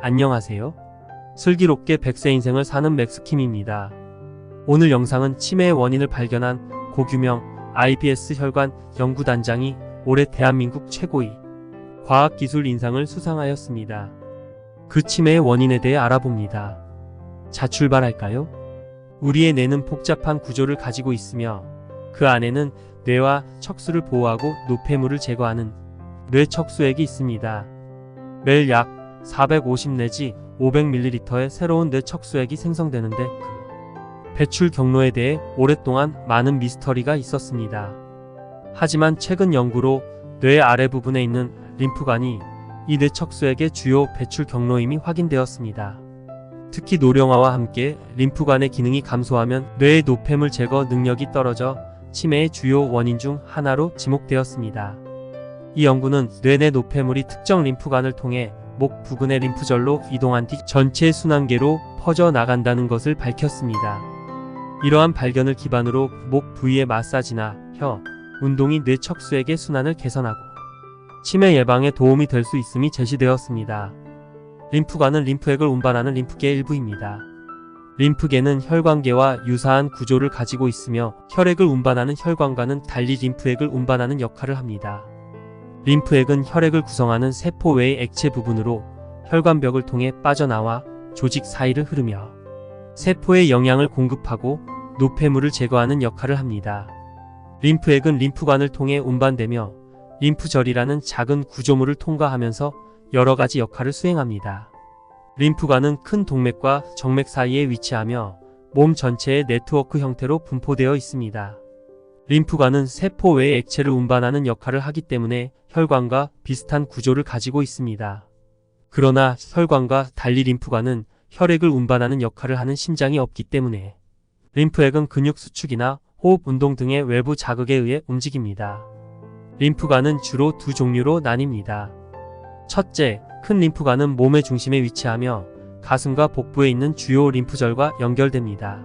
안녕하세요. 슬기롭게 100세 인생을 사는 맥스킴입니다. 오늘 영상은 치매의 원인을 발견한 고규명 IBS 혈관 연구단장이 올해 대한민국 최고의 과학기술 인상을 수상하였습니다. 그 치매의 원인에 대해 알아봅니다. 자, 출발할까요? 우리의 뇌는 복잡한 구조를 가지고 있으며 그 안에는 뇌와 척수를 보호하고 노폐물을 제거하는 뇌척수액이 있습니다. 매일 약 450 내지 500ml의 새로운 뇌척수액이 생성되는데 그 배출 경로에 대해 오랫동안 많은 미스터리가 있었습니다. 하지만 최근 연구로 뇌 아래 부분에 있는 림프관이 이 뇌척수액의 주요 배출 경로임이 확인되었습니다. 특히 노령화와 함께 림프관의 기능이 감소하면 뇌의 노폐물 제거 능력이 떨어져 치매의 주요 원인 중 하나로 지목되었습니다. 이 연구는 뇌 내 노폐물이 특정 림프관을 통해 목 부근의 림프절로 이동한 뒤 전체 순환계로 퍼져나간다는 것을 밝혔습니다. 이러한 발견을 기반으로 목 부위의 마사지나 혀, 운동이 뇌 척수액의 순환을 개선하고 치매 예방에 도움이 될 수 있음이 제시되었습니다. 림프관은 림프액을 운반하는 림프계의 일부입니다. 림프계는 혈관계와 유사한 구조를 가지고 있으며 혈액을 운반하는 혈관과는 달리 림프액을 운반하는 역할을 합니다. 림프액은 혈액을 구성하는 세포 외의 액체 부분으로 혈관벽을 통해 빠져나와 조직 사이를 흐르며 세포에 영양을 공급하고 노폐물을 제거하는 역할을 합니다. 림프액은 림프관을 통해 운반되며 림프절이라는 작은 구조물을 통과하면서 여러 가지 역할을 수행합니다. 림프관은 큰 동맥과 정맥 사이에 위치하며 몸 전체의 네트워크 형태로 분포되어 있습니다. 림프관은 세포 외의 액체를 운반하는 역할을 하기 때문에 혈관과 비슷한 구조를 가지고 있습니다. 그러나 혈관과 달리 림프관은 혈액을 운반하는 역할을 하는 심장이 없기 때문에 림프액은 근육 수축이나 호흡 운동 등의 외부 자극에 의해 움직입니다. 림프관은 주로 두 종류로 나뉩니다. 첫째, 큰 림프관은 몸의 중심에 위치하며 가슴과 복부에 있는 주요 림프절과 연결됩니다.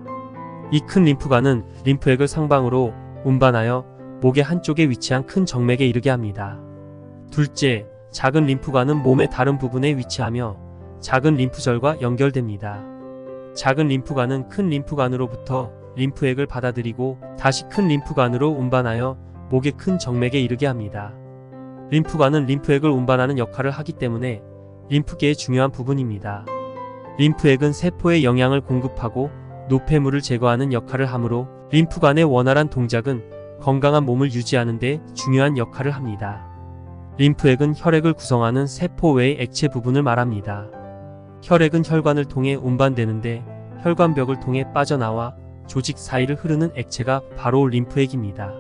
이 큰 림프관은 림프액을 상방으로 운반하여 목의 한쪽에 위치한 큰 정맥에 이르게 합니다. 둘째, 작은 림프관은 몸의 다른 부분에 위치하며 작은 림프절과 연결됩니다. 작은 림프관은 큰 림프관으로부터 림프액을 받아들이고 다시 큰 림프관으로 운반하여 목의 큰 정맥에 이르게 합니다. 림프관은 림프액을 운반하는 역할을 하기 때문에 림프계의 중요한 부분입니다. 림프액은 세포에 영양을 공급하고 노폐물을 제거하는 역할을 하므로 림프관의 원활한 동작은 건강한 몸을 유지하는 데 중요한 역할을 합니다. 림프액은 혈액을 구성하는 세포 외의 액체 부분을 말합니다. 혈액은 혈관을 통해 운반되는데 혈관벽을 통해 빠져나와 조직 사이를 흐르는 액체가 바로 림프액입니다.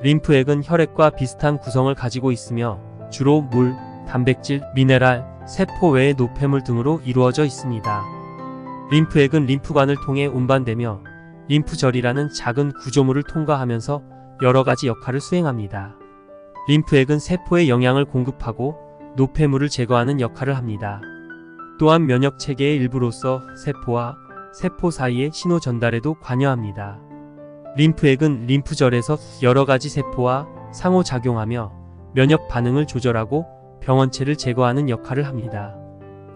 림프액은 혈액과 비슷한 구성을 가지고 있으며 주로 물, 단백질, 미네랄, 세포 외의 노폐물 등으로 이루어져 있습니다. 림프액은 림프관을 통해 운반되며 림프절이라는 작은 구조물을 통과하면서 여러 가지 역할을 수행합니다. 림프액은 세포에 영양을 공급하고 노폐물을 제거하는 역할을 합니다. 또한 면역체계의 일부로서 세포와 세포 사이의 신호 전달에도 관여합니다. 림프액은 림프절에서 여러 가지 세포와 상호작용하며 면역 반응을 조절하고 병원체를 제거하는 역할을 합니다.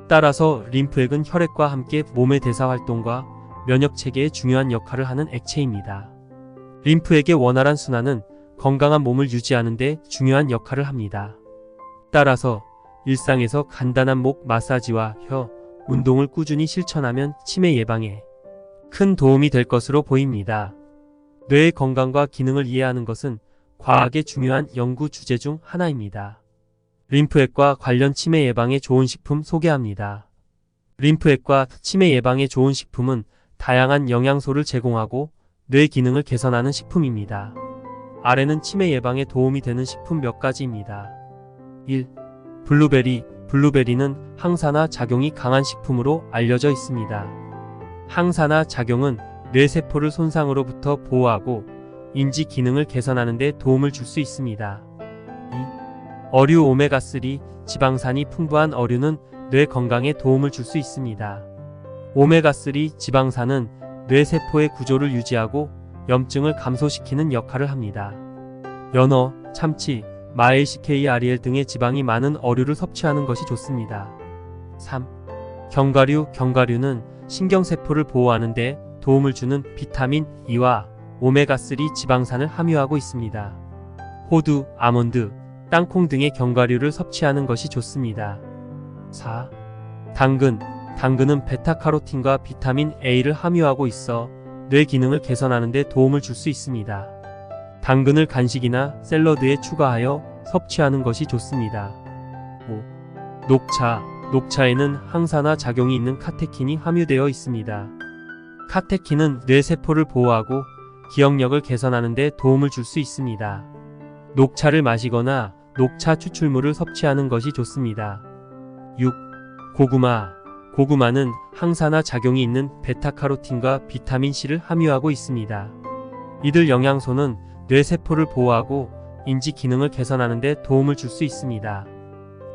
따라서 림프액은 혈액과 함께 몸의 대사활동과 면역체계에 중요한 역할을 하는 액체입니다. 림프액의 원활한 순환은 건강한 몸을 유지하는 데 중요한 역할을 합니다. 따라서 일상에서 간단한 목 마사지와 혀, 운동을 꾸준히 실천하면 치매 예방에 큰 도움이 될 것으로 보입니다. 뇌의 건강과 기능을 이해하는 것은 과학의 중요한 연구 주제 중 하나입니다. 림프액과 관련 치매 예방에 좋은 식품 소개합니다. 림프액과 치매 예방에 좋은 식품은 다양한 영양소를 제공하고 뇌 기능을 개선하는 식품입니다. 아래는 치매 예방에 도움이 되는 식품 몇 가지입니다. 1. 블루베리. 블루베리는 항산화 작용이 강한 식품으로 알려져 있습니다. 항산화 작용은 뇌세포를 손상으로부터 보호하고 인지 기능을 개선하는 데 도움을 줄 수 있습니다. 2. 어류 오메가3. 지방산이 풍부한 어류는 뇌 건강에 도움을 줄 수 있습니다. 오메가3 지방산은 뇌세포의 구조를 유지하고 염증을 감소시키는 역할을 합니다. 연어, 참치, 마일시케이아리엘 등의 지방이 많은 어류를 섭취하는 것이 좋습니다. 3. 견과류는 신경세포를 보호하는 데 도움을 주는 비타민 E와 오메가3 지방산을 함유하고 있습니다. 호두, 아몬드, 땅콩 등의 견과류를 섭취하는 것이 좋습니다. 4. 당근은 베타카로틴과 비타민 A를 함유하고 있어 뇌 기능을 개선하는 데 도움을 줄 수 있습니다. 당근을 간식이나 샐러드에 추가하여 섭취하는 것이 좋습니다. 5. 녹차에는 항산화 작용이 있는 카테킨이 함유되어 있습니다. 카테킨은 뇌세포를 보호하고 기억력을 개선하는 데 도움을 줄 수 있습니다. 녹차를 마시거나 녹차 추출물을 섭취하는 것이 좋습니다. 6. 고구마는 항산화 작용이 있는 베타카로틴과 비타민C를 함유하고 있습니다. 이들 영양소는 뇌세포를 보호하고 인지 기능을 개선하는 데 도움을 줄 수 있습니다.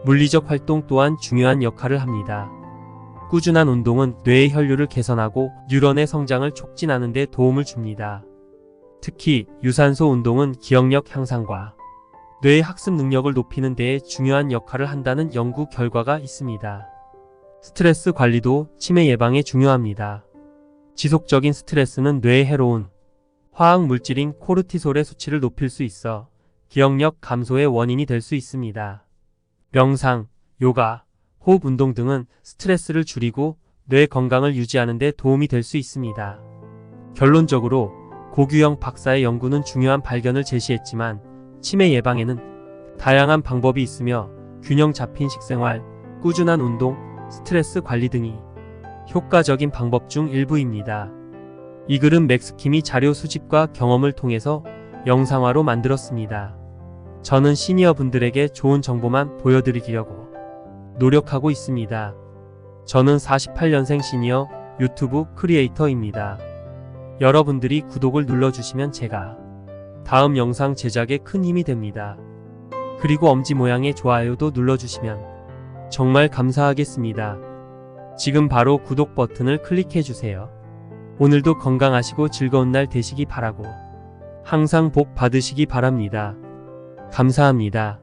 물리적 활동 또한 중요한 역할을 합니다. 꾸준한 운동은 뇌의 혈류를 개선하고 뉴런의 성장을 촉진하는 데 도움을 줍니다. 특히 유산소 운동은 기억력 향상과 뇌의 학습 능력을 높이는 데에 중요한 역할을 한다는 연구 결과가 있습니다. 스트레스 관리도 치매 예방에 중요합니다. 지속적인 스트레스는 뇌에 해로운 화학 물질인 코르티솔의 수치를 높일 수 있어 기억력 감소의 원인이 될 수 있습니다. 명상, 요가, 호흡 운동 등은 스트레스를 줄이고 뇌 건강을 유지하는 데 도움이 될 수 있습니다. 결론적으로 고규영 박사의 연구는 중요한 발견을 제시했지만 치매 예방에는 다양한 방법이 있으며 균형 잡힌 식생활, 꾸준한 운동, 스트레스 관리 등이 효과적인 방법 중 일부입니다. 이 글은 맥스킴이 자료 수집과 경험을 통해서 영상화로 만들었습니다. 저는 시니어 분들에게 좋은 정보만 보여드리려고 노력하고 있습니다. 저는 48년생 시니어 유튜브 크리에이터입니다. 여러분들이 구독을 눌러주시면 제가 다음 영상 제작에 큰 힘이 됩니다. 그리고 엄지 모양의 좋아요도 눌러주시면 정말 감사하겠습니다. 지금 바로 구독 버튼을 클릭해주세요. 오늘도 건강하시고 즐거운 날 되시기 바라고 항상 복 받으시기 바랍니다. 감사합니다.